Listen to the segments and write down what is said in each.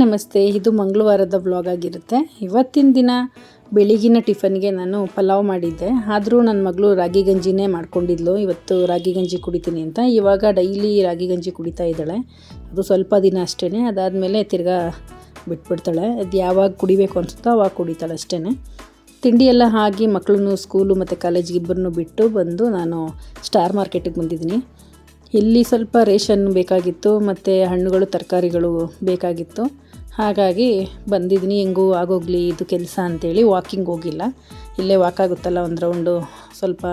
ನಮಸ್ತೆ. ಇದು ಮಂಗಳವಾರದ ವ್ಲಾಗ್ ಆಗಿರುತ್ತೆ. ಇವತ್ತಿನ ದಿನ ಬೆಳಗಿನ ಟಿಫನ್ಗೆ ನಾನು ಪಲಾವ್ ಮಾಡಿದ್ದೆ. ಆದರೂ ನನ್ನ ಮಗಳು ರಾಗಿ ಗಂಜಿನೇ ಮಾಡ್ಕೊಂಡಿದ್ಲು. ಇವತ್ತು ರಾಗಿ ಗಂಜಿ ಕುಡಿತೀನಿ ಅಂತ. ಇವಾಗ ಡೈಲಿ ರಾಗಿ ಗಂಜಿ ಕುಡಿತಾ ಇದ್ದಾಳೆ. ಅದು ಸ್ವಲ್ಪ ದಿನ ಅಷ್ಟೇ. ಅದಾದಮೇಲೆ ತಿರ್ಗಾ ಬಿಟ್ಬಿಡ್ತಾಳೆ. ಅದು ಯಾವಾಗ ಕುಡಿಬೇಕು ಅನಿಸುತ್ತೋ ಅವಾಗ ಕುಡಿತಾಳೆ ಅಷ್ಟೇ. ತಿಂಡಿ ಎಲ್ಲ ಆಗಿ ಮಕ್ಕಳನ್ನು ಸ್ಕೂಲು ಮತ್ತು ಕಾಲೇಜಿಗೆ ಇಬ್ಬರನ್ನು ಬಿಟ್ಟು ಬಂದು ನಾನು ಸ್ಟಾರ್ ಮಾರ್ಕೆಟಿಗೆ ಬಂದಿದ್ದೀನಿ. ಇಲ್ಲಿ ಸ್ವಲ್ಪ ರೇಷನ್ ಬೇಕಾಗಿತ್ತು ಮತ್ತು ಹಣ್ಣುಗಳು ತರಕಾರಿಗಳು ಬೇಕಾಗಿತ್ತು. ಹಾಗಾಗಿ ಬಂದಿದ್ದೀನಿ. ಹೆಂಗೂ ಆಗೋಗಲಿ ಇದು ಕೆಲಸ ಅಂತೇಳಿ ವಾಕಿಂಗ್ ಹೋಗಿಲ್ಲ. ಇಲ್ಲೇ ವಾಕ್ ಆಗುತ್ತಲ್ಲ ಒಂದು ರೌಂಡು, ಸ್ವಲ್ಪ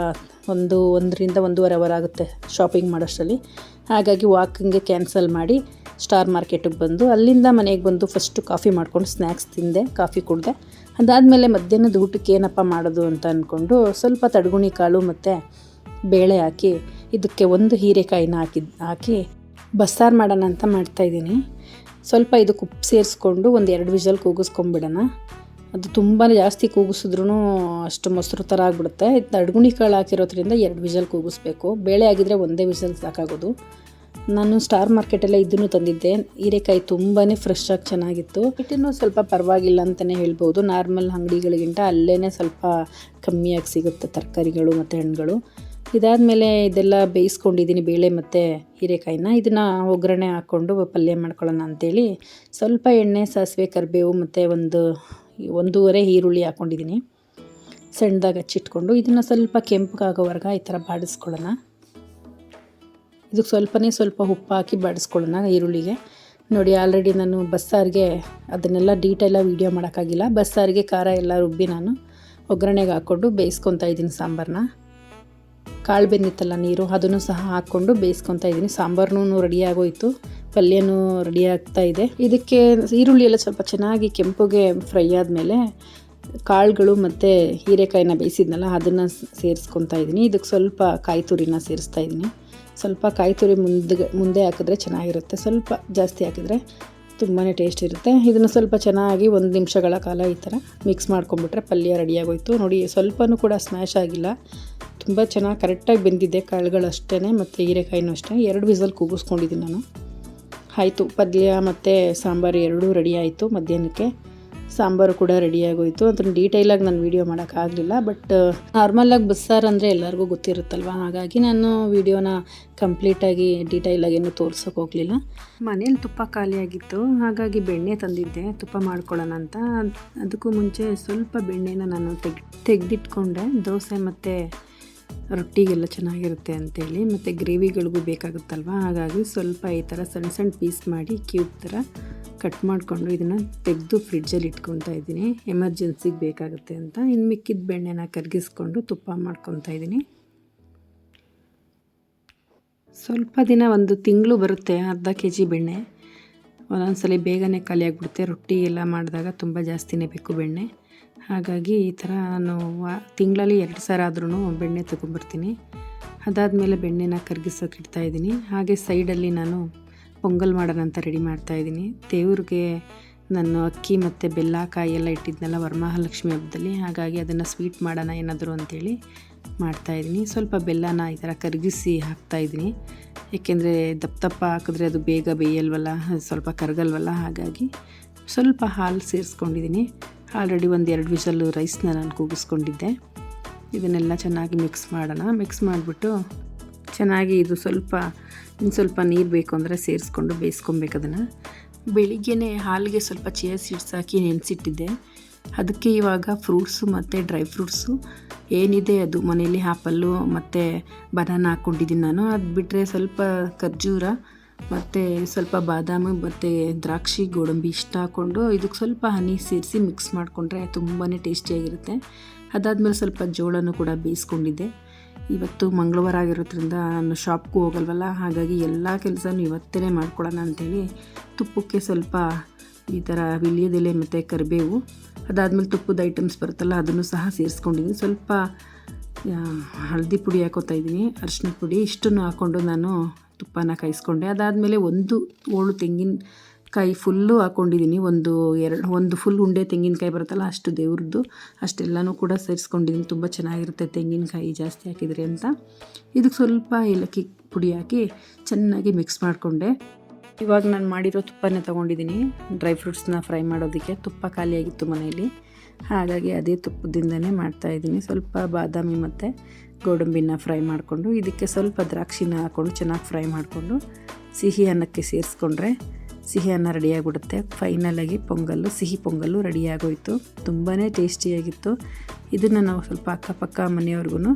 1 ರಿಂದ 1.5 ಅವರ್ ಆಗುತ್ತೆ ಶಾಪಿಂಗ್ ಮಾಡೋಷ್ಟರಲ್ಲಿ. ಹಾಗಾಗಿ ವಾಕಿಂಗ್ಗೆ ಕ್ಯಾನ್ಸಲ್ ಮಾಡಿ ಸ್ಟಾರ್ ಮಾರ್ಕೆಟಿಗೆ ಬಂದು ಅಲ್ಲಿಂದ ಮನೆಗೆ ಬಂದು ಫಸ್ಟು ಕಾಫಿ ಮಾಡ್ಕೊಂಡು ಸ್ನ್ಯಾಕ್ಸ್ ತಿಂದೆ, ಕಾಫಿ ಕುಡಿದೆ. ಅದಾದಮೇಲೆ ಮಧ್ಯಾಹ್ನದ ಊಟಕ್ಕೆ ಏನಪ್ಪ ಮಾಡೋದು ಅಂತ ಅಂದ್ಕೊಂಡು ಸ್ವಲ್ಪ ತಡಗುಣಿ ಕಾಳು ಮತ್ತು ಬೇಳೆ ಹಾಕಿ ಇದಕ್ಕೆ ಒಂದು ಹೀರೆಕಾಯಿನ ಹಾಕಿ ಬಸ್ಸಾರು ಮಾಡೋಣ ಅಂತ ಮಾಡ್ತಾಯಿದ್ದೀನಿ. ಸ್ವಲ್ಪ ಇದಕ್ಕೆ ಉಪ್ಪು ಸೇರಿಸ್ಕೊಂಡು ಒಂದು 2 ವಿಷಲ್ ಕೂಗಿಸ್ಕೊಂಬಿಡೋಣ. ಅದು ತುಂಬ ಜಾಸ್ತಿ ಕೂಗಿಸಿದ್ರೂ ಅಷ್ಟು ಮೊಸರು ಥರ ಆಗಿಬಿಡುತ್ತೆ. ತಡಗುಣಿ ಕಾಳು ಹಾಕಿರೋದ್ರಿಂದ 2 ವಿಷಲ್ ಕೂಗಿಸ್ಬೇಕು. ಬೇಳೆ ಆಗಿದ್ದರೆ ಒಂದೇ ವಿಷಲ್ ಸಾಕಾಗೋದು. ನಾನು ಸ್ಟಾರ್ ಮಾರ್ಕೆಟಲ್ಲೇ ಇದನ್ನು ತಂದಿದ್ದೆ. ಹೀರೆಕಾಯಿ ತುಂಬಾ ಫ್ರೆಶ್ ಆಗಿ ಚೆನ್ನಾಗಿತ್ತು. ರೇಟನ್ನು ಸ್ವಲ್ಪ ಪರವಾಗಿಲ್ಲ ಅಂತಲೇ ಹೇಳ್ಬೋದು. ನಾರ್ಮಲ್ ಅಂಗಡಿಗಳಿಗಿಂತ ಅಲ್ಲೇ ಸ್ವಲ್ಪ ಕಮ್ಮಿಯಾಗಿ ಸಿಗುತ್ತೆ ತರಕಾರಿಗಳು ಮತ್ತು ಹಣ್ಣುಗಳು. ಇದಾದಮೇಲೆ ಇದೆಲ್ಲ ಬೇಯಿಸ್ಕೊಂಡಿದ್ದೀನಿ, ಬೇಳೆ ಮತ್ತು ಹೀರೆಕಾಯಿನ. ಇದನ್ನು ಒಗ್ಗರಣೆ ಹಾಕ್ಕೊಂಡು ಪಲ್ಯ ಮಾಡ್ಕೊಳ್ಳೋಣ ಅಂಥೇಳಿ ಸ್ವಲ್ಪ ಎಣ್ಣೆ, ಸಾಸಿವೆ, ಕರಿಬೇವು ಮತ್ತು 1.5 ಈರುಳ್ಳಿ ಹಾಕ್ಕೊಂಡಿದ್ದೀನಿ. ಸಣ್ಣದಾಗಿ ಹಚ್ಚಿಟ್ಕೊಂಡು ಇದನ್ನು ಸ್ವಲ್ಪ ಕೆಂಪಗಾಗೋವರೆಗೆ ಈ ಥರ ಬಾಡಿಸ್ಕೊಳ್ಳೋಣ. ಇದಕ್ಕೆ ಸ್ವಲ್ಪ ಉಪ್ಪು ಹಾಕಿ ಬಾಡಿಸ್ಕೊಳ್ಳೋಣ ಈರುಳ್ಳಿಗೆ. ನೋಡಿ, ಆಲ್ರೆಡಿ ನಾನು ಬಸ್ಸಾರಿಗೆ ಅದನ್ನೆಲ್ಲ ಡೀಟೇಲಾಗಿ ವೀಡಿಯೋ ಮಾಡೋಕ್ಕಾಗಿಲ್ಲ. ಬಸ್ಸಾರಿಗೆ ಖಾರ ಎಲ್ಲ ರುಬ್ಬಿ ನಾನು ಒಗ್ಗರಣೆಗೆ ಹಾಕ್ಕೊಂಡು ಬೇಯಿಸ್ಕೊತಾ ಇದ್ದೀನಿ ಸಾಂಬಾರನ್ನ. ಕಾಳು ಬೆಂದಿತ್ತಲ್ಲ ನೀರು, ಅದನ್ನು ಸಹ ಹಾಕ್ಕೊಂಡು ಬೇಯಿಸ್ಕೊತಾ ಇದ್ದೀನಿ. ಸಾಂಬಾರನೂ ರೆಡಿಯಾಗೋಯಿತು, ಪಲ್ಯನೂ ರೆಡಿ ಆಗ್ತಾ ಇದೆ. ಇದಕ್ಕೆ ಈರುಳ್ಳಿ ಎಲ್ಲ ಸ್ವಲ್ಪ ಚೆನ್ನಾಗಿ ಕೆಂಪುಗೆ ಫ್ರೈ ಆದಮೇಲೆ ಕಾಳುಗಳು ಮತ್ತು ಹೀರೆಕಾಯಿನ ಬೇಯಿಸಿದ್ನಲ್ಲ ಅದನ್ನು ಸೇರಿಸ್ಕೊತಾ ಇದ್ದೀನಿ. ಇದಕ್ಕೆ ಸ್ವಲ್ಪ ಕಾಯಿ ತುರಿನ ಸೇರಿಸ್ತಾ ಇದ್ದೀನಿ. ಸ್ವಲ್ಪ ಕಾಯಿ ತುರಿ ಮುಂದೆ ಹಾಕಿದ್ರೆ ಚೆನ್ನಾಗಿರುತ್ತೆ. ಸ್ವಲ್ಪ ಜಾಸ್ತಿ ಹಾಕಿದರೆ ತುಂಬಾ ಟೇಸ್ಟ್ ಇರುತ್ತೆ. ಇದನ್ನು ಸ್ವಲ್ಪ ಚೆನ್ನಾಗಿ 1 ನಿಮಿಷಗಳ ಕಾಲ ಈ ಥರ ಮಿಕ್ಸ್ ಮಾಡ್ಕೊಂಬಿಟ್ರೆ ಪಲ್ಯ ರೆಡಿಯಾಗೋಯಿತು. ನೋಡಿ, ಸ್ವಲ್ಪನೂ ಕೂಡ ಸ್ಮ್ಯಾಶ್ ಆಗಿಲ್ಲ, ತುಂಬ ಚೆನ್ನಾಗಿ ಕರೆಕ್ಟಾಗಿ ಬೆಂದಿದ್ದೆ ಕಾಳುಗಳು ಅಷ್ಟೇ ಮತ್ತು ಹೀರೆಕಾಯಿನೂ ಅಷ್ಟೇ. 2 ವಿಸಲ್ ಕೂಗಿಸ್ಕೊಂಡಿದ್ದೀನಿ ನಾನು. ಆಯಿತು, ಪಲ್ಯ ಮತ್ತು ಸಾಂಬಾರು ಎರಡೂ ರೆಡಿ ಆಯಿತು. ಮಧ್ಯಾಹ್ನಕ್ಕೆ ಸಾಂಬಾರು ಕೂಡ ರೆಡಿಯಾಗೋಯಿತು. ಅದನ್ನು ಡೀಟೇಲಾಗಿ ನಾನು ವೀಡಿಯೋ ಮಾಡೋಕ್ಕಾಗಲಿಲ್ಲ. ಬಟ್ ನಾರ್ಮಲಾಗಿ ಬಸ್ಸಾರು ಅಂದರೆ ಎಲ್ಲರಿಗೂ ಗೊತ್ತಿರುತ್ತಲ್ವ, ಹಾಗಾಗಿ ನಾನು ವೀಡಿಯೋನ ಕಂಪ್ಲೀಟಾಗಿ ಡೀಟೇಲಾಗಿ ಏನೂ ತೋರ್ಸೋಕೆ ಹೋಗಲಿಲ್ಲ. ಮನೇಲಿ ತುಪ್ಪ ಖಾಲಿಯಾಗಿತ್ತು, ಹಾಗಾಗಿ ಬೆಣ್ಣೆ ತಂದಿದ್ದೆ ತುಪ್ಪ ಮಾಡ್ಕೊಳ್ಳೋಣ ಅಂತ. ಅದಕ್ಕೂ ಮುಂಚೆ ಸ್ವಲ್ಪ ಬೆಣ್ಣೆನ ನಾನು ತೆಗೆದಿಟ್ಕೊಂಡೆ. ದೋಸೆ ಮತ್ತು ರೊಟ್ಟಿಗೆಲ್ಲ ಚೆನ್ನಾಗಿರುತ್ತೆ ಅಂಥೇಳಿ, ಮತ್ತು ಗ್ರೇವಿಗಳಿಗೂ ಬೇಕಾಗುತ್ತಲ್ವ, ಹಾಗಾಗಿ ಸ್ವಲ್ಪ ಈ ಥರ ಸಣ್ಣ ಪೀಸ್ ಮಾಡಿ ಕ್ಯೂಬ್ ಥರ ಕಟ್ ಮಾಡಿಕೊಂಡು ಇದನ್ನು ತೆಗೆದು ಫ್ರಿಡ್ಜಲ್ಲಿ ಇಟ್ಕೊತಾ ಇದ್ದೀನಿ. ಎಮರ್ಜೆನ್ಸಿಗೆ ಬೇಕಾಗುತ್ತೆ ಅಂತ. ಇನ್ನು ಮಿಕ್ಕಿದ ಬೆಣ್ಣೆನ ಕರಗಿಸ್ಕೊಂಡು ತುಪ್ಪ ಮಾಡ್ಕೊತಾ ಇದ್ದೀನಿ. ಸ್ವಲ್ಪ ದಿನ 1 ತಿಂಗಳು ಬರುತ್ತೆ ಅರ್ಧ kg ಬೆಣ್ಣೆ. ಒಂದೊಂದ್ಸಲ ಬೇಗನೆ ಖಾಲಿ ಆಗಿಬಿಡುತ್ತೆ. ರೊಟ್ಟಿ ಎಲ್ಲ ಮಾಡಿದಾಗ ತುಂಬ ಜಾಸ್ತಿನೇ ಬೇಕು ಬೆಣ್ಣೆ. ಹಾಗಾಗಿ ಈ ಥರ ನಾನು ತಿಂಗಳಲ್ಲಿ 2 ಸಾರಿ ಆದ್ರೂ ಬೆಣ್ಣೆ ತೊಗೊಂಬರ್ತೀನಿ. ಅದಾದಮೇಲೆ ಬೆಣ್ಣೆನ ಕರಗಿಸೋಕೆ ಇಡ್ತಾಯಿದ್ದೀನಿ. ಹಾಗೆ ಸೈಡಲ್ಲಿ ನಾನು ಪೊಂಗಲ್ ಮಾಡೋಣ ಅಂತ ರೆಡಿ ಮಾಡ್ತಾಯಿದ್ದೀನಿ. ದೇವ್ರಿಗೆ ನಾನು ಅಕ್ಕಿ ಮತ್ತು ಬೆಲ್ಲ ಕಾಯಿ ಎಲ್ಲ ಇಟ್ಟಿದ್ನಲ್ಲ ವರಮಹಾಲಕ್ಷ್ಮಿ ಹಬ್ಬದಲ್ಲಿ, ಹಾಗಾಗಿ ಅದನ್ನು ಸ್ವೀಟ್ ಮಾಡೋಣ ಏನಾದರೂ ಅಂಥೇಳಿ ಮಾಡ್ತಾಯಿದ್ದೀನಿ. ಸ್ವಲ್ಪ ಬೆಲ್ಲನ ಈ ಥರ ಕರಗಿಸಿ ಹಾಕ್ತಾಯಿದ್ದೀನಿ. ಏಕೆಂದರೆ ದಪ್ಪ ಹಾಕಿದ್ರೆ ಅದು ಬೇಗ ಬೇಯಲ್ವಲ್ಲ, ಸ್ವಲ್ಪ ಕರಗಲ್ವಲ್ಲ, ಹಾಗಾಗಿ ಸ್ವಲ್ಪ ಹಾಲು ಸೇರಿಸ್ಕೊಂಡಿದ್ದೀನಿ. ಆಲ್ರೆಡಿ 1-2 ವಿಷಲ್ ರೈಸ್ನ ನಾನು ಕೂಗಿಸ್ಕೊಂಡಿದ್ದೆ. ಇದನ್ನೆಲ್ಲ ಚೆನ್ನಾಗಿ ಮಿಕ್ಸ್ ಮಾಡೋಣ. ಮಿಕ್ಸ್ ಮಾಡಿಬಿಟ್ಟು ಚೆನ್ನಾಗಿ ಇದು ಸ್ವಲ್ಪ ನೀರು ಬೇಕು ಅಂದರೆ ಸೇರಿಸ್ಕೊಂಡು ಬೇಯಿಸ್ಕೊಬೇಕು ಅದನ್ನು. ಬೆಳಿಗ್ಗೆ ಹಾಲಿಗೆ ಸ್ವಲ್ಪ ಚಿಯಾ ಸೀಡ್ಸ್ ಹಾಕಿ ನೆನೆಸಿಟ್ಟಿದ್ದೆ. ಅದಕ್ಕೆ ಇವಾಗ ಫ್ರೂಟ್ಸು ಮತ್ತು ಡ್ರೈ ಫ್ರೂಟ್ಸು ಏನಿದೆ ಅದು ಮನೇಲಿ ಆ್ಯಪಲ್ಲು ಮತ್ತು ಬನಾನ ಹಾಕ್ಕೊಂಡಿದ್ದೀನಿ ನಾನು. ಅದು ಬಿಟ್ಟರೆ ಸ್ವಲ್ಪ ಖರ್ಜೂರ ಮತ್ತು ಸ್ವಲ್ಪ ಬಾದಾಮಿ ಮತ್ತು ದ್ರಾಕ್ಷಿ, ಗೋಡಂಬಿ ಇಷ್ಟ ಹಾಕ್ಕೊಂಡು ಇದಕ್ಕೆ ಸ್ವಲ್ಪ ಹನಿ ಸೇರಿಸಿ ಮಿಕ್ಸ್ ಮಾಡಿಕೊಂಡ್ರೆ ತುಂಬಾ ಟೇಸ್ಟಿಯಾಗಿರುತ್ತೆ. ಅದಾದಮೇಲೆ ಸ್ವಲ್ಪ ಜೋಳನೂ ಕೂಡ ಬೇಯಿಸ್ಕೊಂಡಿದ್ದೆ. ಇವತ್ತು ಮಂಗಳವಾರ ಆಗಿರೋದ್ರಿಂದ ನಾನು ಶಾಪ್ಗೂ ಹೋಗಲ್ವಲ್ಲ, ಹಾಗಾಗಿ ಎಲ್ಲ ಕೆಲಸನೂ ಇವತ್ತೇ ಮಾಡ್ಕೊಳ್ಳೋಣ ಅಂಥೇಳಿ ತುಪ್ಪಕ್ಕೆ ಸ್ವಲ್ಪ ಈ ಥರ ವಿಳ್ಯದೆಲೆ ಮತ್ತು ಕರಿಬೇವು, ಅದಾದಮೇಲೆ ತುಪ್ಪದ ಐಟಮ್ಸ್ ಬರುತ್ತಲ್ಲ ಅದನ್ನು ಸಹ ಸೇರಿಸ್ಕೊಂಡಿದ್ದೀನಿ. ಸ್ವಲ್ಪ ಹಳದಿ ಪುಡಿ ಹಾಕೋತಾ ಇದ್ದೀನಿ, ಅರಿಶಿನ ಪುಡಿ, ಇಷ್ಟನ್ನು ಹಾಕ್ಕೊಂಡು ನಾನು ತುಪ್ಪನ ಕಾಯಿಸ್ಕೊಂಡೆ. ಅದಾದಮೇಲೆ 1 ಹೋಳು ತೆಂಗಿನಕಾಯಿ ಫುಲ್ಲು ಹಾಕ್ಕೊಂಡಿದ್ದೀನಿ. ಒಂದು ಫುಲ್ ಉಂಡೆ ತೆಂಗಿನಕಾಯಿ ಬರುತ್ತಲ್ಲ ಅಷ್ಟು ದೇವ್ರದ್ದು ಅಷ್ಟೆಲ್ಲನೂ ಕೂಡ ಸೇರಿಸ್ಕೊಂಡಿದ್ದೀನಿ. ತುಂಬ ಚೆನ್ನಾಗಿರುತ್ತೆ ತೆಂಗಿನಕಾಯಿ ಜಾಸ್ತಿ ಹಾಕಿದರೆ ಅಂತ. ಇದಕ್ಕೆ ಸ್ವಲ್ಪ ಏಲಕ್ಕಿ ಪುಡಿ ಹಾಕಿ ಚೆನ್ನಾಗಿ ಮಿಕ್ಸ್ ಮಾಡಿಕೊಂಡೆ. ಇವಾಗ ನಾನು ಮಾಡಿರೋ ತುಪ್ಪನೇ ತೊಗೊಂಡಿದ್ದೀನಿ ಡ್ರೈ ಫ್ರೂಟ್ಸ್ನ ಫ್ರೈ ಮಾಡೋದಕ್ಕೆ. ತುಪ್ಪ ಖಾಲಿಯಾಗಿತ್ತು ಮನೆಯಲ್ಲಿ, ಹಾಗಾಗಿ ಅದೇ ತುಪ್ಪದಿಂದನೇ ಮಾಡ್ತಾಯಿದ್ದೀನಿ. ಸ್ವಲ್ಪ ಬಾದಾಮಿ ಮತ್ತು ಗೋಡಂಬಿನ ಫ್ರೈ ಮಾಡಿಕೊಂಡು ಇದಕ್ಕೆ ಸ್ವಲ್ಪ ದ್ರಾಕ್ಷಿನ ಹಾಕ್ಕೊಂಡು ಚೆನ್ನಾಗಿ ಫ್ರೈ ಮಾಡಿಕೊಂಡು ಸಿಹಿ ಅನ್ನಕ್ಕೆ ಸೇರಿಸ್ಕೊಂಡ್ರೆ ಸಿಹಿ ಅನ್ನ ರೆಡಿಯಾಗಿಬಿಡುತ್ತೆ. ಫೈನಲಾಗಿ ಪೊಂಗಲ್ಲು, ಸಿಹಿ ಪೊಂಗಲ್ಲು ರೆಡಿಯಾಗೋಯಿತು. ತುಂಬಾ ಟೇಸ್ಟಿಯಾಗಿತ್ತು. ಇದನ್ನು ನಾವು ಸ್ವಲ್ಪ ಅಕ್ಕಪಕ್ಕ ಮನೆಯವ್ರಿಗೂ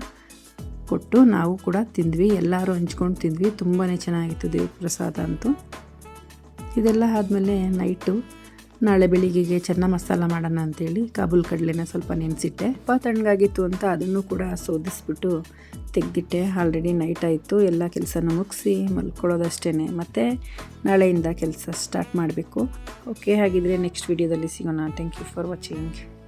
ಕೊಟ್ಟು ನಾವು ಕೂಡ ತಿಂದ್ವಿ. ಎಲ್ಲರೂ ಹಂಚ್ಕೊಂಡು ತಿಂದ್ವಿ. ತುಂಬಾ ಚೆನ್ನಾಗಿತ್ತು ದೇವ್ರ ಪ್ರಸಾದ ಅಂತೂ. ಇದೆಲ್ಲ ಆದಮೇಲೆ ನೈಟು ನಾಳೆ ಬೆಳಿಗ್ಗೆಗೆ ಚೆನ್ನ ಮಸಾಲ ಮಾಡೋಣ ಅಂತೇಳಿ ಕಾಬೂಲ್ ಕಡಲೆನ ಸ್ವಲ್ಪ ನೆನೆಸಿಟ್ಟೆ. ತುಪ್ಪ ತಣ್ಣಗಾಗಿತ್ತು ಅಂತ ಅದನ್ನು ಕೂಡ ಸೋದಿಸ್ಬಿಟ್ಟು ತೆಗೆದಿಟ್ಟೆ. ಆಲ್ರೆಡಿ ನೈಟ್ ಆಯಿತು. ಎಲ್ಲ ಕೆಲಸನ ಮುಗಿಸಿ ಮಲ್ಕೊಳ್ಳೋದಷ್ಟೇ. ಮತ್ತು ನಾಳೆಯಿಂದ ಕೆಲಸ ಸ್ಟಾರ್ಟ್ ಮಾಡಬೇಕು. ಓಕೆ, ಹಾಗಿದ್ರೆ ನೆಕ್ಸ್ಟ್ ವಿಡಿಯೋದಲ್ಲಿ ಸಿಗೋಣ. Thank you for watching.